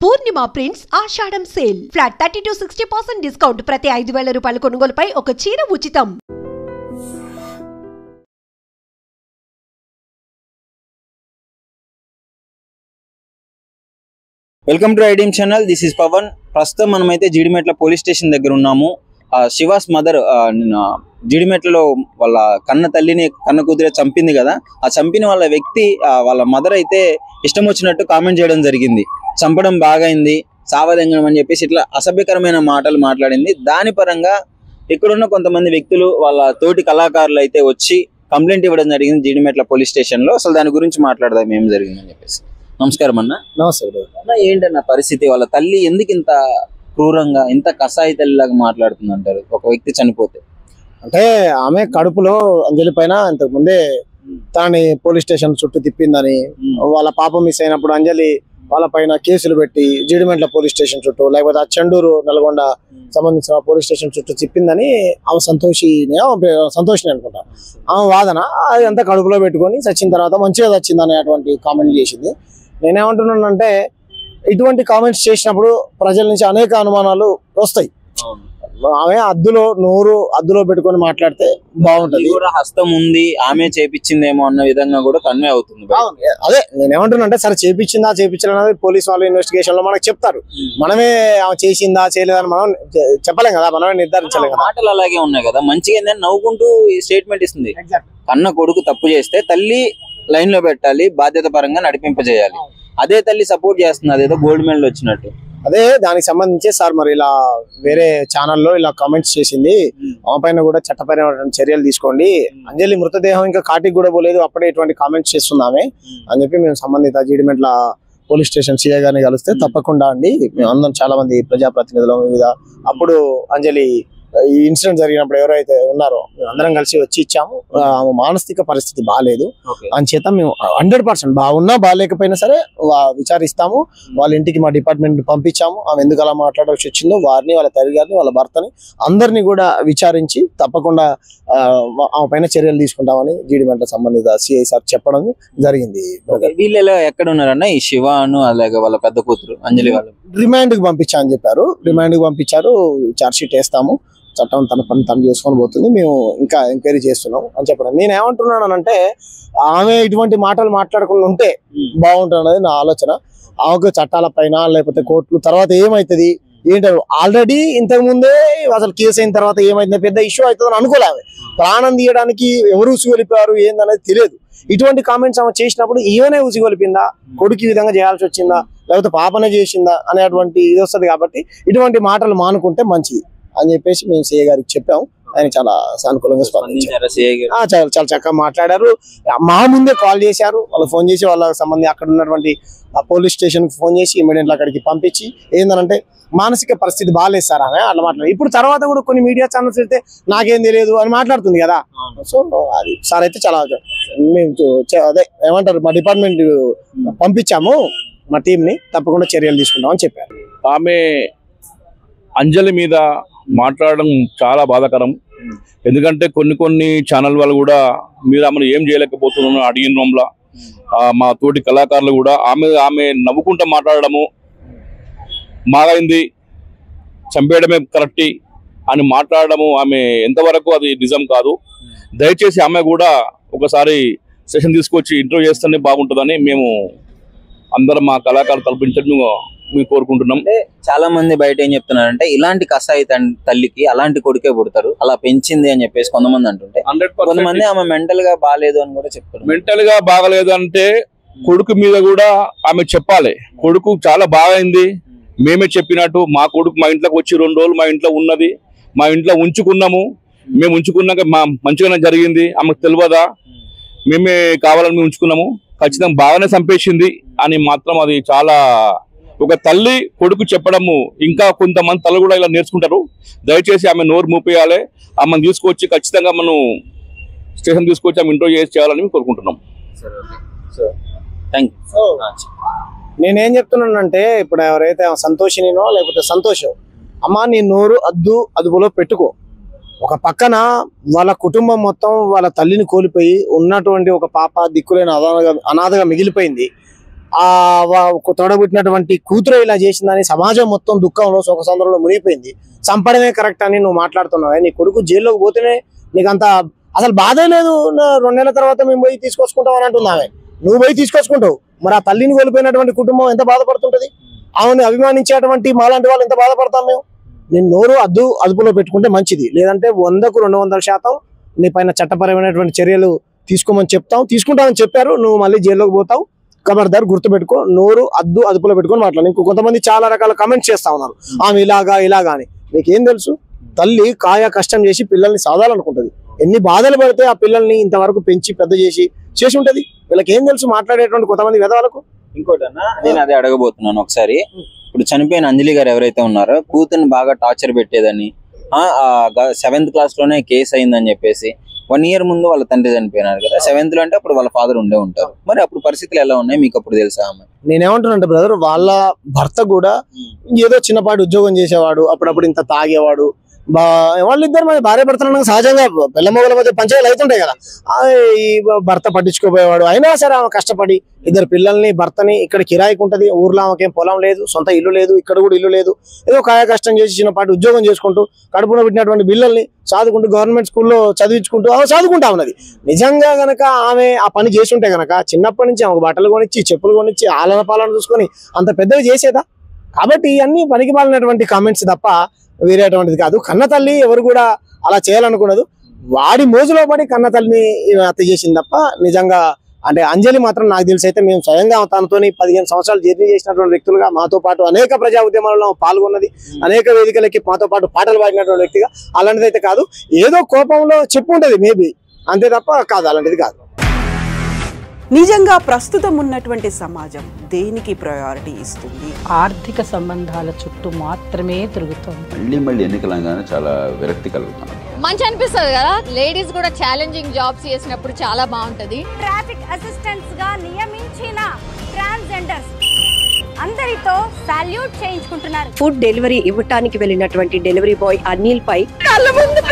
Purnima prints Ashadam sale flat 30 to 60% discount ప్రతి 5,000 రూపాయల కొనుగోలుపై ఒక చీర ఉచితం. Welcome to Idiom channel. This is Pavan. ప్రస్తుతం మనమైతే జీడిమెట్ల పోలీస్ స్టేషన్ దగ్గర ఉన్నాము. శివాస్ మదర్ జీడిమెట్లలో వాళ్ళ కన్న తల్లిని కన్న కూతురే చంపింది కదా, ఆ చంపిన వాళ్ళ వ్యక్తి వాళ్ళ మదర్ అయితే ఇష్టం వచ్చినట్టు కామెంట్ చేయడం జరిగింది. చంపడం బాగైంది, సావదెంగడం అని చెప్పేసి ఇట్లా అసభ్యకరమైన మాటలు మాట్లాడింది. దాని పరంగా ఇక్కడున్న కొంతమంది వ్యక్తులు వాళ్ళ తోటి కళాకారులు అయితే వచ్చి కంప్లైంట్ ఇవ్వడం జరిగింది జీడిమెట్ల పోలీస్ స్టేషన్ లో. అసలు దాని గురించి మాట్లాడదాం ఏం జరిగిందని చెప్పేసి. నమస్కారం అన్న. నమస్తే అన్న, ఏంటన్న పరిస్థితి? వాళ్ళ తల్లి ఎందుకు ఇంత క్రూరంగా, ఇంత కసాయి తల్లిలాగా మాట్లాడుతుంది అంటారు ఒక వ్యక్తి చనిపోతే? అంటే ఆమె కడుపులో అంజలి పైన ఇంతకు ముందే తాని పోలీస్ స్టేషన్ చుట్టూ తిప్పిందని, వాళ్ళ పాప మిస్ అయినప్పుడు అంజలి వాళ్ళ పైన కేసులు పెట్టి జీడిమెట్ల పోలీస్ స్టేషన్ చుట్టూ, లేకపోతే ఆ చెండూరు నల్గొండ సంబంధించిన పోలీస్ స్టేషన్ చుట్టూ తిప్పిందని ఆమె సంతోషిని అనుకుంటా ఆమె వాదన. అది అంతా కడుపులో పెట్టుకొని చచ్చిన తర్వాత మంచిగా చచ్చింది అనేటువంటి కామెంట్ చేసింది. నేనేమంటున్నానంటే, ఇటువంటి కామెంట్స్ చేసినప్పుడు ప్రజల నుంచి అనేక అనుమానాలు వస్తాయి. ఆమె నోరు అద్దులో పెట్టుకొని మాట్లాడితే బాగుంటది. హస్తం ఉంది, ఆమె చేపించిందేమో అన్న విధంగా కూడా కన్వే అవుతుంది. అదే నేనేమంటున్నా అంటే, సరే చేపించిందా చేపించాలన్నది పోలీస్ వాళ్ళు ఇన్వెస్టిగేషన్ లో మనకు చెప్తారు. మనమే ఆమె చేసిందా చేయలేదని మనం చెప్పలేం కదా, మనమే నిర్ధారించలేం కదా. మాటలు అలాగే ఉన్నాయి కదా. మంచిగా ఏంటంటే నవ్వుకుంటూ ఈ స్టేట్మెంట్ ఇస్తుంది. కన్న కొడుకు తప్పు చేస్తే తల్లి లైన్ లో పెట్టాలి, బాధ్యత పరంగా నడిపింపజేయాలి. అదే తల్లి సపోర్ట్ చేస్తుంది, అదేదో గోల్డ్ మెడల్ వచ్చినట్టు. అదే దానికి సంబంధించి సార్ మరి ఇలా వేరే ఛానల్లో ఇలా కామెంట్స్ చేసింది, ఆమె పైన కూడా చట్టపరమైన చర్యలు తీసుకోండి, అంజలి మృతదేహం ఇంకా కాటికి కూడా పోలేదు, అప్పుడే ఇటువంటి కామెంట్స్ చేస్తున్నామే అని చెప్పి మేము సంబంధిత జీడిమెట్ల పోలీస్ స్టేషన్ సిఐ గారిని కలిస్తే, తప్పకుండా అండి మేము అందరం చాలా మంది ప్రజాప్రతినిధులు వివిధ అప్పుడు అంజలి ఈ ఇన్సిడెంట్ జరిగినప్పుడు ఎవరైతే ఉన్నారో అందరం కలిసి వచ్చి ఇచ్చాము. మానసిక పరిస్థితి బాగాలేదు అని చేత మేము 100% బాగున్నా బాగాలేకపోయినా సరే విచారిస్తాము. వాళ్ళ ఇంటికి మా డిపార్ట్మెంట్ పంపించాము. ఆమె ఎందుకు అలా మాట్లాడాల్సి వచ్చిందో వారిని, వాళ్ళ తల్లి గారిని, వాళ్ళ భర్తని అందరినీ కూడా విచారించి తప్పకుండా ఆమె పైన చర్యలు తీసుకుంటామని జీడిమెట్ల సంబంధిత సిఐ సార్ చెప్పడం జరిగింది. వీళ్ళు ఎక్కడ ఉన్నారన్న ఈ శివాను అలాగే వాళ్ళ పెద్ద కూతురు అంజలి వాళ్ళు? రిమాండ్ కి పంపించా అని చెప్పారు. రిమాండ్ కి పంపించారు. ఛార్జ్ షీట్ వేస్తాము, చట్టం తన పని తను చేసుకొని పోతుంది, మేము ఇంకా ఎంక్వైరీ చేస్తున్నాం అని చెప్పడం. నేను ఏమంటున్నానంటే, ఆమె ఇటువంటి మాటలు మాట్లాడకుండా ఉంటే బాగుంటున్నది నా ఆలోచన. ఆమెకు చట్టాల పైన లేకపోతే కోర్టులు తర్వాత ఏమవుతుంది ఏంటో, ఆల్రెడీ ఇంతకు ముందే అసలు కేసు అయిన తర్వాత ఏమైంది పెద్ద ఇష్యూ అవుతుందని అనుకోలేము. ప్రాణం తీయడానికి ఎవరు ఉసిగొలిపారు ఏందనేది తెలియదు. ఇటువంటి కామెంట్స్ ఆమె చేసినప్పుడు ఈమెనే ఉసిగొలిపిందా, కొడుకు ఈ విధంగా చేయాల్సి వచ్చిందా, లేకపోతే పాపనే చేసిందా అనేటువంటి ఇది వస్తుంది. కాబట్టి ఇటువంటి మాటలు మానుకుంటే మంచిది అని చెప్పేసి మేము సిఐ గారికి చెప్పాము. ఆయన చాలా సానుకూలంగా స్పందించారు. చాలా చక్కగా మాట్లాడారు. మా ముందే కాల్ చేశారు. వాళ్ళు ఫోన్ చేసి వాళ్ళకి సంబంధించి అక్కడ ఉన్నటువంటి పోలీస్ స్టేషన్ కి ఫోన్ చేసి ఇమీడియట్లీ అక్కడికి పంపించి, ఏంటంటే మానసిక పరిస్థితి బాగాలేదు సార్ అని అట్లా మాట్లాడారు. ఇప్పుడు తర్వాత కూడా కొన్ని మీడియా ఛానల్స్ అయితే నాకేం తెలియదు అని మాట్లాడుతుంది కదా. సో అది సార్ అయితే చాలా మేము అదే ఏమంటారు మా డిపార్ట్మెంట్ పంపించాము మా టీం ని, తప్పకుండా చర్యలు తీసుకుంటాం అని చెప్పారు. ఆమె అంజలి మీద మాట్లాడడం చాలా బాధాకరం. ఎందుకంటే కొన్ని ఛానల్ వాళ్ళు కూడా మీరు ఆమెను ఏం చేయలేకపోతున్నాను అడిగిన రూమ్లో మా తోటి కళాకారులు కూడా ఆమె నవ్వుకుంటూ మాట్లాడడము, మాగైంది చంపేయడమే కరెక్ట్ అని మాట్లాడడము ఆమె ఎంతవరకు అది నిజం కాదు. దయచేసి ఆమె కూడా ఒకసారి సెషన్ తీసుకొచ్చి ఇంటర్వ్యూ చేస్తేనే బాగుంటుందని మేము అందరం మా కళాకారులు తలపించడం మేము కోరుకుంటున్నాం. చాలా మంది బయట ఏం చెప్తున్నారంటే, ఇలాంటి కసాయి తల్లికి అలాంటి కొడుకే పుడతారు, అలా పెంచింది అని చెప్పేసి కొంతమంది అంటుంటే, కొంతమంది ఆమె మెంటల్ గా బాగాలేదు అని కూడా చెప్తారు. మెంటల్ గా బాగలేదు అంటే కొడుకు మీద కూడా ఆమె చెప్పాలి. కొడుకు చాలా బాగైంది, మేమే చెప్పినట్టు మా కొడుకు మా ఇంట్లోకి వచ్చి 2 రోజులు మా ఇంట్లో ఉన్నది, మా ఇంట్లో ఉంచుకున్నాము, మేము ఉంచుకున్నాక మంచిగానే జరిగింది, ఆమెకు తెలియదా, మేమే కావాలని మేము ఉంచుకున్నాము, ఖచ్చితంగా బాగానే చంపేసింది అని మాత్రం అది చాలా ఒక తల్లి కొడుకు చెప్పడము. ఇంకా కొంతమంది తల్లి కూడా ఇలా నేర్చుకుంటారు. దయచేసి ఆమె నోరు మూపేయాలి. ఆమెను తీసుకొచ్చి ఖచ్చితంగా మనం స్టేషన్ తీసుకొచ్చి ఆమె ఇంటర్వ్యూ చేయాలని కోరుకుంటున్నాం. నేనేం చెప్తున్నానంటే, ఇప్పుడు ఎవరైతే సంతోషినినో లేకపోతే సంతోషం, అమ్మా నీ నోరు అదుపులో పెట్టుకో. ఒక పక్కన వాళ్ళ కుటుంబం మొత్తం వాళ్ళ తల్లిని కోల్పోయి ఉన్నటువంటి ఒక పాప దిక్కులేని అనాథగా మిగిలిపోయింది. తోడబుట్టినటువంటి కూతురు ఇలా చేసిందని సమాజం మొత్తం దుఃఖంలో శోకసంద్రంలో మునిగిపోయింది. చంపడమే కరెక్ట్ అని నువ్వు మాట్లాడుతున్నావు. నీ కొడుకు జైల్లోకి పోతేనే నీకంత అసలు బాధే లేదు. 2 నెలల తర్వాత మేము పోయి తీసుకొచ్చుకుంటాం అని అంటున్నావే. నువ్వు పోయి తీసుకొచ్చుకుంటావు, మరి ఆ తల్లిని కోల్పోయినటువంటి కుటుంబం ఎంత బాధపడుతుంటది? ఆమెను అభిమానించేటువంటి మాలాంటి వాళ్ళు ఎంత బాధపడతాం మేము? నేను నోరు అదుపులో పెట్టుకుంటే మంచిది, లేదంటే 100కు 200% నీ పైన చట్టపరమైనటువంటి చర్యలు తీసుకోమని చెప్తాం. తీసుకుంటామని చెప్పారు, నువ్వు మళ్ళీ జైల్లోకి పోతావు. ఖబర్దార్ గుర్తుపెట్టుకో, నోరు అదుపులో పెట్టుకొని మాట్లాడు. ఇంకో కొంతమంది చాలా రకాల కమెంట్స్ చేస్తా ఉన్నారు, ఆమె ఇలాగా అని. మీకేం తెలుసు? తల్లి కాయ కష్టం చేసి పిల్లల్ని సాధాలనుకుంటది. ఎన్ని బాధలు పడితే ఆ పిల్లల్ని ఇంతవరకు పెంచి పెద్ద చేసి ఉంటది. వీళ్ళకి ఏం తెలుసు మాట్లాడేటువంటి కొంతమంది విధవాలకు? ఇంకోటన్నా నేను అదే అడగబోతున్నాను. ఒకసారి ఇప్పుడు చనిపోయిన అంజలి గారు ఎవరైతే ఉన్నారో కూతుర్ని బాగా టార్చర్ పెట్టేదని 7th క్లాస్ లోనే కేసు అయిందని చెప్పేసి 1 year ముందు వాళ్ళ తండ్రి చనిపోయినారు కదా. 7th లో అంటే అప్పుడు వాళ్ళ ఫాదర్ ఉండే ఉంటారు. మరి అప్పుడు పరిస్థితులు ఎలా ఉన్నాయి మీకు అప్పుడు తెలుసా? నేనేమంటున్నా బ్రదర్, వాళ్ళ భర్త కూడా ఏదో చిన్నపాటి ఉద్యోగం చేసేవాడు, అప్పుడప్పుడు ఇంత తాగేవాడు. వాళ్ళిద్దరు మరి భార్య భర్తలు సహజంగా పిల్లమొగల మధ్య పంచాయతీలు అవుతుంటాయి కదా. ఈ భర్త పట్టించుకోపోయేవాడు. అయినా సరే ఆమె కష్టపడి 2 పిల్లల్ని భర్తని ఇక్కడ కిరాయికి ఉంటది. ఊర్లో ఆమెకేం పొలం లేదు, సొంత ఇల్లు లేదు, ఇక్కడ కూడా ఇల్లు లేదు. ఏదో కాయ కష్టం చేసి చిన్నపాటి ఉద్యోగం చేసుకుంటూ కడుపున పెట్టినటువంటి పిల్లల్ని చదువుకుంటూ గవర్నమెంట్ స్కూల్లో చదివించుకుంటూ ఆమె చదువుకుంటా ఉన్నది. నిజంగా గనక ఆమె ఆ పని చేసి ఉంటే గనక చిన్నప్పటి నుంచి ఆమెకు బట్టలు కొనిచ్చి చెప్పులు కొనిచ్చి ఆలన పాలన చూసుకొని అంత పెద్దగా చేసేదా? కాబట్టి ఇవన్నీ పనికి మాలినటువంటి కామెంట్స్ తప్ప వేరేటువంటిది కాదు. కన్న తల్లి ఎవరు కూడా అలా చేయాలనుకున్నది. వాడి మోజులో పడి కన్న తల్లిని హత్య చేసింది తప్ప నిజంగా అంటే అంజలి మాత్రం నాకు తెలిసి అయితే మేము స్వయంగా తనతో 15 సంవత్సరాలు జర్నీ చేసినటువంటి వ్యక్తులుగా మాతో పాటు అనేక ప్రజా ఉద్యమాలలో పాల్గొన్నది, అనేక వేదికలకి మాతో పాటు పాటలు పాడినటువంటి వ్యక్తిగా అలాంటిది అయితే కాదు. ఏదో కోపంలో చెప్పు ఉంటది మేబీ, అంతే తప్ప కాదు, అలాంటిది కాదు. నిజంగా ప్రస్తుతం ఉన్నటువంటి సమాజం దేనికి ప్రయారిటీ ఇస్తుంది? ఆర్థిక సంబంధాల చుట్టూ మాత్రమే తిరుగుతుంది. మళ్ళీ ఎన్నికలంగానే చాలా విరక్తి కలుగుతాను. మంచి అనిపిస్తుంది కదా, లేడీస్ కూడా ఛాలెంజింగ్ జాబ్స్ చేసినప్పుడు చాలా బాగుంటది. ట్రాఫిక్ అసిస్టెంట్స్ గా నియమించిన ట్రాన్స్జెండర్స్ అందరితో సాల్యూట్ చేయించుకుంటున్నారు. ఫుడ్ డెలివరీ ఇవ్వటానికి వెళ్ళినటువంటి డెలివరీ బాయ్ అనిల్ పై కళ్ళ ముందు